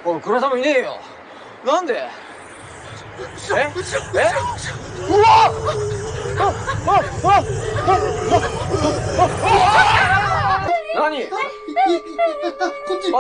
おい、倉田もいねえよ。なんで？うわ！何？こっち。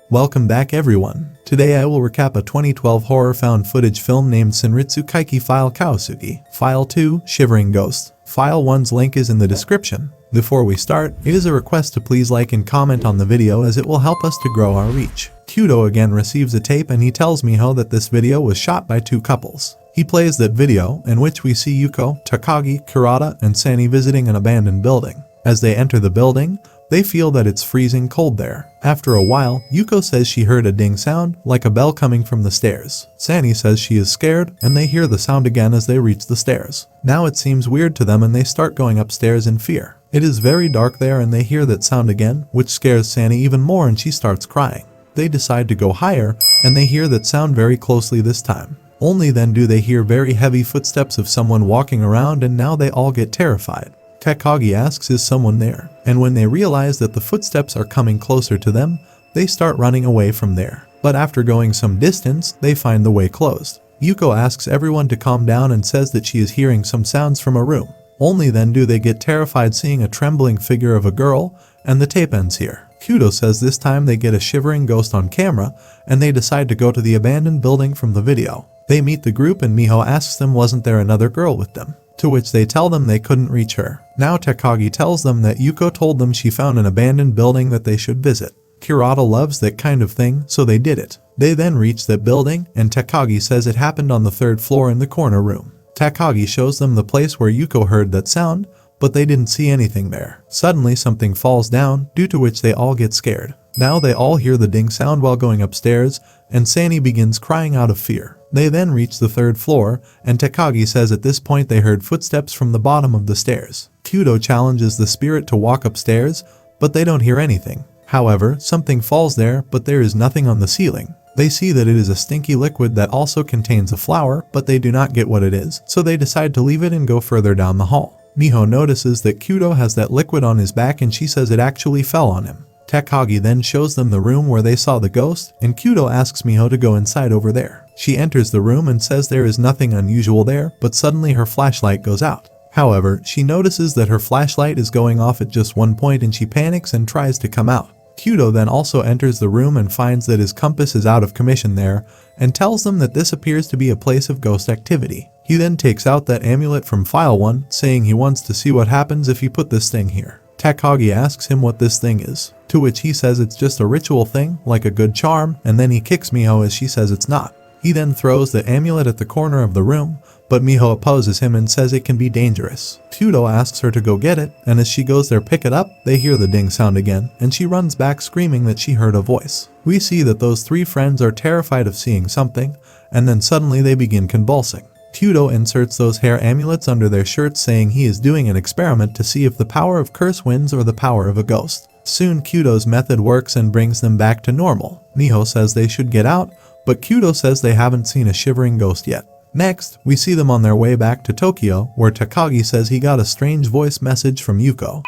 Welcome back everyone. Today I will recap a 2012 horror found footage film named Senritsu Kaiki File Kowasugi. File 2, Shivering Ghost. File 1's link is in the description. Before we start, it is a request to please like and comment on the video as it will help us to grow our reach. 𝐁𝐄𝐑 again receives a tape and he tells Miho that this video was shot by two couples. He plays that video, in which we see Yuko, Takagi, Kurata, and Sani visiting an abandoned building. As they enter the building, they feel that it's freezing cold there. After a while, Yuko says she heard a ding sound, like a bell coming from the stairs. Sani says she is scared, and they hear the sound again as they reach the stairs. Now it seems weird to them and they start going upstairs in fear. It is very dark there and they hear that sound again, which scares Sani even more and she starts crying. They decide to go higher, and they hear that sound very closely this time. Only then do they hear very heavy footsteps of someone walking around and now they all get terrified. Takagi asks is someone there, and when they realize that the footsteps are coming closer to them, they start running away from there. But after going some distance, they find the way closed. Yuko asks everyone to calm down and says that she is hearing some sounds from a room. Only then do they get terrified seeing a trembling figure of a girl, and the tape ends here. 𝐁𝐑 says this time they get a shivering ghost on camera, and they decide to go to the abandoned building from the video. They meet the group and Miho asks them wasn't there another girl with them, to which they tell them they couldn't reach her. Now Takagi tells them that Yuko told them she found an abandoned building that they should visit. Kurata loves that kind of thing, so they did it. They then reach that building, and Takagi says it happened on the 3rd floor in the corner room. Takagi shows them the place where Yuko heard that sound, but they didn't see anything there. Suddenly something falls down, due to which they all get scared. Now they all hear the ding sound while going upstairs, and Sani begins crying out of fear. They then reach the 3rd floor, and Takagi says at this point they heard footsteps from the bottom of the stairs. 𝐁𝐑 challenges the spirit to walk upstairs, but they don't hear anything. However, something falls there, but there is nothing on the ceiling. They see that it is a stinky liquid that also contains a flower, but they do not get what it is, so they decide to leave it and go further down the hall. Miho notices that 𝐁𝐑 has that liquid on his back and she says it actually fell on him. Takagi then shows them the room where they saw the ghost, and 𝐁𝐑 asks Miho to go inside over there. She enters the room and says there is nothing unusual there, but suddenly her flashlight goes out. However, she notices that her flashlight is going off at just one point and she panics and tries to come out. 𝐁𝐑 then also enters the room and finds that his compass is out of commission there, and tells them that this appears to be a place of ghost activity. He then takes out that amulet from File 1, saying he wants to see what happens if he put this thing here. Takagi asks him what this thing is, to which he says it's just a ritual thing, like a good charm, and then he kicks Miho as she says it's not. He then throws the amulet at the corner of the room, but Miho opposes him and says it can be dangerous. 𝐁𝐑 asks her to go get it, and as she goes there pick it up, they hear the ding sound again, and she runs back screaming that she heard a voice. We see that those three friends are terrified of seeing something, and then suddenly they begin convulsing. 𝐁𝐑 inserts those hair amulets under their shirts saying he is doing an experiment to see if the power of curse wins or the power of a ghost. Soon 𝐁𝐑's method works and brings them back to normal. Miho says they should get out, but 𝐁𝐑 says they haven't seen a shivering ghost yet. Next, we see them on their way back to Tokyo, where Takagi says he got a strange voice message from Yuko.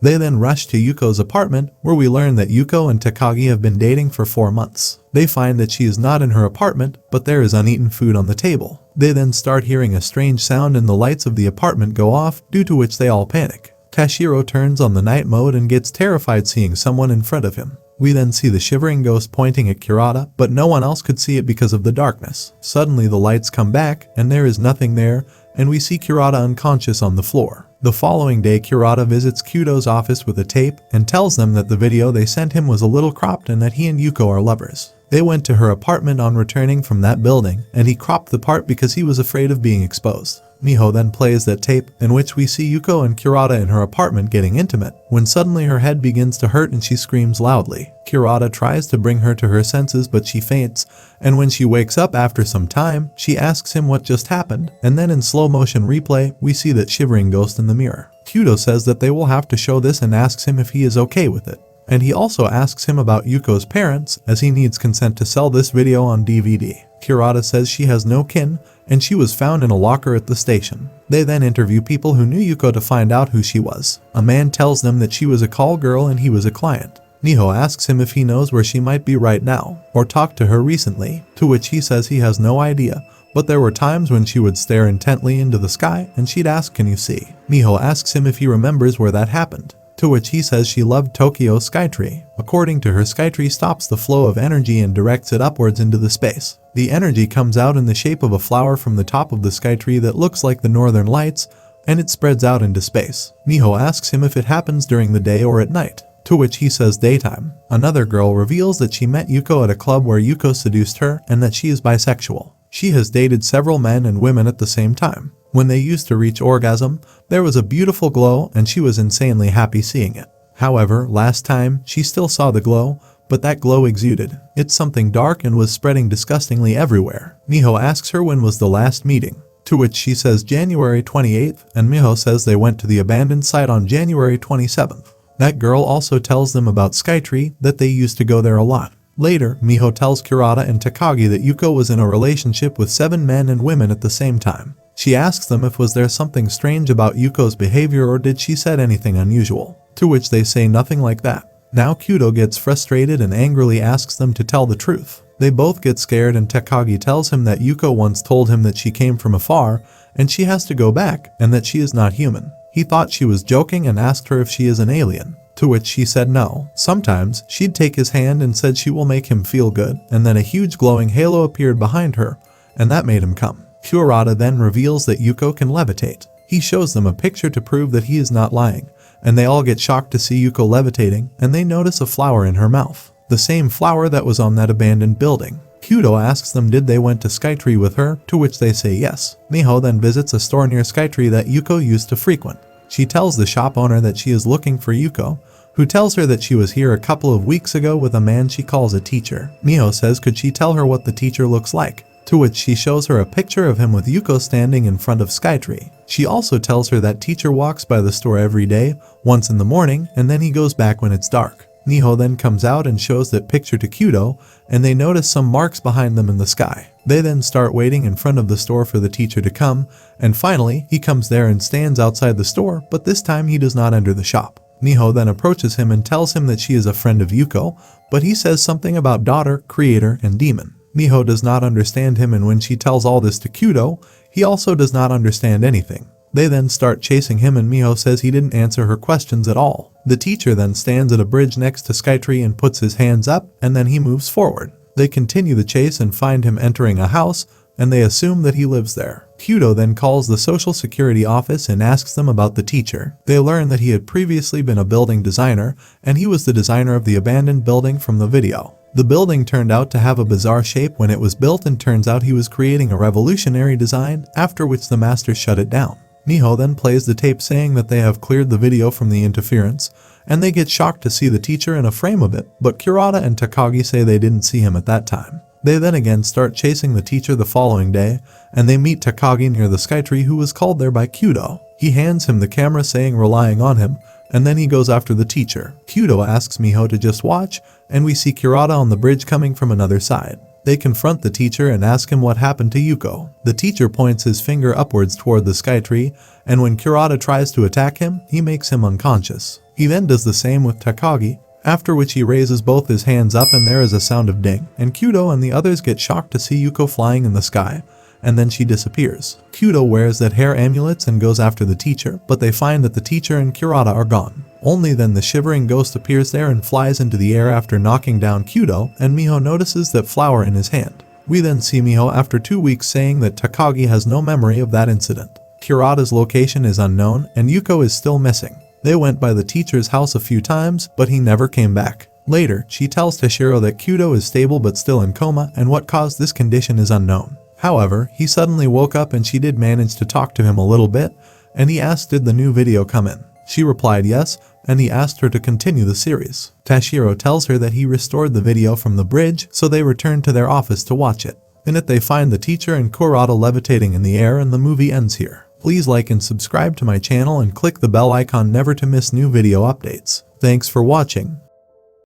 They then rush to Yuko's apartment, where we learn that Yuko and Takagi have been dating for 4 months. They find that she is not in her apartment, but there is uneaten food on the table. They then start hearing a strange sound and the lights of the apartment go off, due to which they all panic. Tashiro turns on the night mode and gets terrified seeing someone in front of him. We then see the shivering ghost pointing at Kurata, but no one else could see it because of the darkness. Suddenly the lights come back, and there is nothing there, and we see Kurata unconscious on the floor. The following day, Kurata visits 𝐁𝐑's office with a tape and tells them that the video they sent him was a little cropped and that he and Yuko are lovers. They went to her apartment on returning from that building, and he cropped the part because he was afraid of being exposed. Miho then plays that tape, in which we see Yuko and Kurata in her apartment getting intimate, when suddenly her head begins to hurt and she screams loudly. Kurata tries to bring her to her senses, but she faints, and when she wakes up after some time, she asks him what just happened, and then in slow motion replay, we see that shivering ghost in the mirror. 𝐁𝐑 says that they will have to show this and asks him if he is okay with it. and he also asks him about Yuko's parents as he needs consent to sell this video on DVD. Kurata says she has no kin and she was found in a locker at the station. They then interview people who knew Yuko to find out who she was. A man tells them that she was a call girl and he was a client. Miho asks him if he knows where she might be right now or talked to her recently, to which he says he has no idea, but there were times when she would stare intently into the sky and she'd ask, "Can you see?" Miho asks him if he remembers where that happened, to which he says she loved Tokyo's skytree. According to her, skytree stops the flow of energy and directs it upwards into the space. The energy comes out in the shape of a flower from the top of the skytree that looks like the northern lights, and it spreads out into space. Miho asks him if it happens during the day or at night, to which he says daytime. Another girl reveals that she met Yuko at a club where Yuko seduced her and that she is bisexual. She has dated several men and women at the same time. When they used to reach orgasm, there was a beautiful glow and she was insanely happy seeing it. However, last time, she still saw the glow, but that glow exuded. It's something dark and was spreading disgustingly everywhere. Miho asks her when was the last meeting, to which she says January 28th, and Miho says they went to the abandoned site on January 27th. That girl also tells them about Skytree, that they used to go there a lot. Later, Miho tells Kurata and Takagi that Yuko was in a relationship with 7 men and women at the same time. She asks them if was there something strange about Yuko's behavior or did she said anything unusual, to which they say nothing like that. Now Kyoto gets frustrated and angrily asks them to tell the truth. They both get scared and Takagi tells him that Yuko once told him that she came from afar and she has to go back and that she is not human. He thought she was joking and asked her if she is an alien, to which she said no. Sometimes she'd take his hand and said she will make him feel good, and then a huge glowing halo appeared behind her and that made him come. Kurata then reveals that Yuko can levitate. He shows them a picture to prove that he is not lying, and they all get shocked to see Yuko levitating, and they notice a flower in her mouth. The same flower that was on that abandoned building. Kyoto asks them did they went to Skytree with her, to which they say yes. Miho then visits a store near Skytree that Yuko used to frequent. She tells the shop owner that she is looking for Yuko, who tells her that she was here a couple of weeks ago with a man she calls a teacher. Miho says could she tell her what the teacher looks like, to which she shows her a picture of him with Yuko standing in front of Skytree. She also tells her that teacher walks by the store every day, once in the morning, and then he goes back when it's dark. Miho then comes out and shows that picture to Kyoto, and they notice some marks behind them in the sky. They then start waiting in front of the store for the teacher to come, and finally, he comes there and stands outside the store, but this time he does not enter the shop. Miho then approaches him and tells him that she is a friend of Yuko, but he says something about daughter, creator, and demon. Miho does not understand him, and when she tells all this to Kyoto, he also does not understand anything. They then start chasing him and Miho says he didn't answer her questions at all. The teacher then stands at a bridge next to Skytree and puts his hands up, and then he moves forward. They continue the chase and find him entering a house, and they assume that he lives there. Kyoto then calls the social security office and asks them about the teacher. They learn that he had previously been a building designer, and he was the designer of the abandoned building from the video. The building turned out to have a bizarre shape when it was built, and turns out he was creating a revolutionary design, after which the master shut it down. Miho then plays the tape saying that they have cleared the video from the interference, and they get shocked to see the teacher in a frame of it, but Kurata and Takagi say they didn't see him at that time. They then again start chasing the teacher the following day, and they meet Takagi near the Skytree, who was called there by Kyoto. He hands him the camera saying relying on him, and then he goes after the teacher. Kyoto asks Miho to just watch, and we see Kurata on the bridge coming from another side. They confront the teacher and ask him what happened to Yuko. The teacher points his finger upwards toward the Skytree, and when Kurata tries to attack him, he makes him unconscious. He then does the same with Takagi, after which he raises both his hands up and there is a sound of ding, and Kyoto and the others get shocked to see Yuko flying in the sky, and then she disappears. Kyoto wears that hair amulets and goes after the teacher, but they find that the teacher and Kurata are gone. Only then the shivering ghost appears there and flies into the air after knocking down Kyoto, and Miho notices that flower in his hand. We then see Miho after 2 weeks saying that Takagi has no memory of that incident. Kurata's location is unknown, and Yuko is still missing. They went by the teacher's house a few times, but he never came back. Later, she tells Tashiro that Kyoto is stable but still in coma, and what caused this condition is unknown. However, he suddenly woke up and she did manage to talk to him a little bit, and he asked did the new video come in. She replied yes, and he asked her to continue the series. Tashiro tells her that he restored the video from the bridge, so they return to their office to watch it. In it they find the teacher and Kurata levitating in the air, and the movie ends here. Please like and subscribe to my channel and click the bell icon never to miss new video updates. Thanks for watching.